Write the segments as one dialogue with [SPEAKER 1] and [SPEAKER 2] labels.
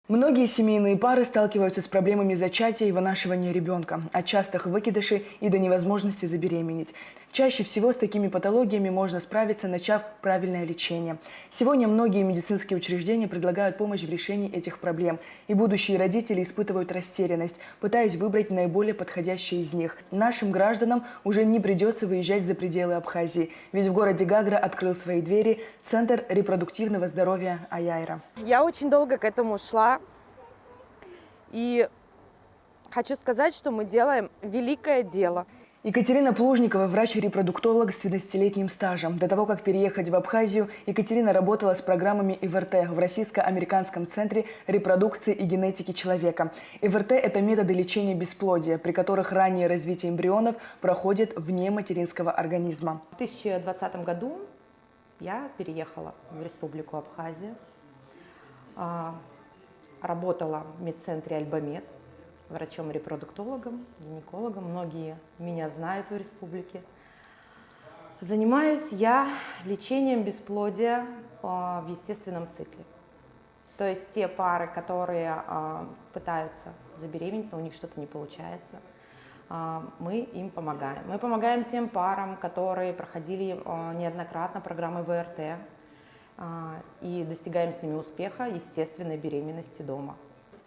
[SPEAKER 1] Многие семейные пары сталкиваются с проблемами зачатия и вынашивания ребенка, от частых выкидышей и до невозможности забеременеть. Чаще всего с такими патологиями можно справиться, начав правильное лечение. Сегодня многие медицинские учреждения предлагают помощь в решении этих проблем, и будущие родители испытывают растерянность, пытаясь выбрать наиболее подходящие из них. Нашим гражданам уже не придется выезжать за пределы Абхазии, ведь в городе Гагра открыл свои двери Центр репродуктивного здоровья Аяйра.
[SPEAKER 2] Я очень долго к этому шла, и хочу сказать, что мы делаем великое дело.
[SPEAKER 1] Екатерина Плужникова – врач-репродуктолог с 12-летним стажем. До того, как переехать в Абхазию, Екатерина работала с программами ИВРТ в Российско-американском центре репродукции и генетики человека. ИВРТ – это методы лечения бесплодия, при которых раннее развитие эмбрионов проходит вне материнского организма.
[SPEAKER 2] В 2020 году я переехала в Республику Абхазия, работала в медцентре Альбамед, врачом-репродуктологом, гинекологом. Многие меня знают в республике. Занимаюсь я лечением бесплодия в естественном цикле. То есть те пары, которые пытаются забеременеть, но у них что-то не получается, мы им помогаем. Мы помогаем тем парам, которые проходили неоднократно программы ВРТ, и достигаем с ними успеха естественной беременности дома.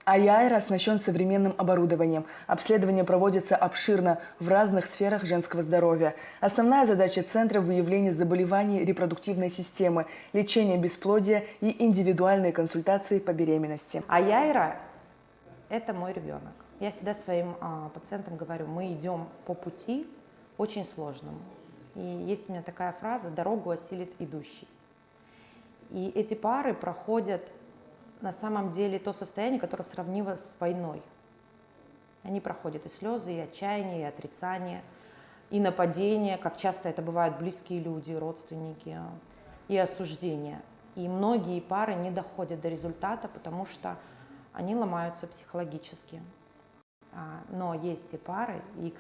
[SPEAKER 1] Аяйра оснащен современным оборудованием. Обследование проводится обширно в разных сферах женского здоровья. Основная задача центра – выявление заболеваний репродуктивной системы, лечение бесплодия и индивидуальные консультации по беременности.
[SPEAKER 2] Аяйра – это мой ребенок. Я всегда своим пациентам говорю, мы идем по пути очень сложному. И есть у меня такая фраза: «Дорогу осилит идущий». И эти пары проходят на самом деле то состояние, которое сравнимо с войной. Они проходят и слезы, и отчаяние, и отрицание, и нападение, как часто это бывают близкие люди, родственники, и осуждение. И многие пары не доходят до результата, потому что они ломаются психологически. Но есть и пары, и,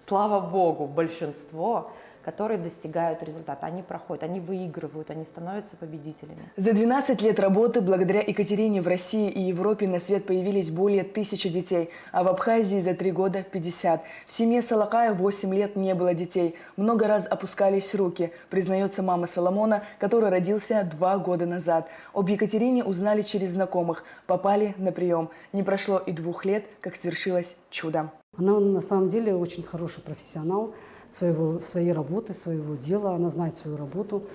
[SPEAKER 2] слава богу, большинство, которые достигают результата. Они проходят, они выигрывают, они становятся победителями.
[SPEAKER 1] За 12 лет работы благодаря Екатерине в России и Европе на свет появились более 1000 детей, а в Абхазии за 3 года 50. В семье Салакая 8 лет не было детей. Много раз опускались руки, признается мама Соломона, который родился 2 года назад. Об Екатерине узнали через знакомых, попали на прием. Не прошло и 2 лет, как свершилось чудо.
[SPEAKER 3] Она на самом деле очень хороший профессионал своей работы, своего дела. Она знает свою работу.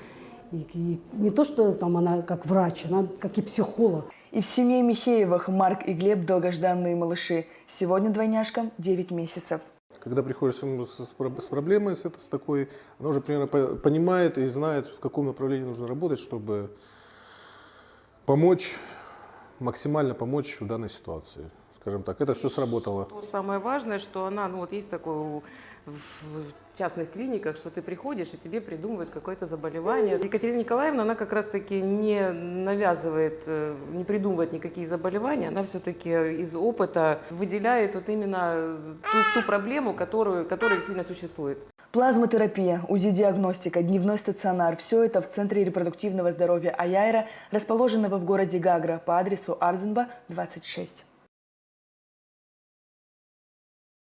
[SPEAKER 3] И не то, что там она как врач, она как и психолог.
[SPEAKER 1] И в семье Михеевых Марк и Глеб – долгожданные малыши. Сегодня двойняшкам 9 месяцев.
[SPEAKER 4] Когда приходишь с проблемой, с такой, она уже примерно понимает и знает, в каком направлении нужно работать, чтобы помочь, максимально помочь в данной ситуации. Скажем так, это все сработало.
[SPEAKER 5] Самое важное, что она, есть такое в частных клиниках, что ты приходишь и тебе придумывают какое-то заболевание. Екатерина Николаевна, она как раз-таки не навязывает, не придумывает никаких заболеваний, она все-таки из опыта выделяет вот именно ту проблему, которая действительно существует.
[SPEAKER 1] Плазмотерапия, УЗИ-диагностика, дневной стационар – все это в Центре репродуктивного здоровья Аяйра, расположенного в городе Гагра по адресу Арзенба, 26.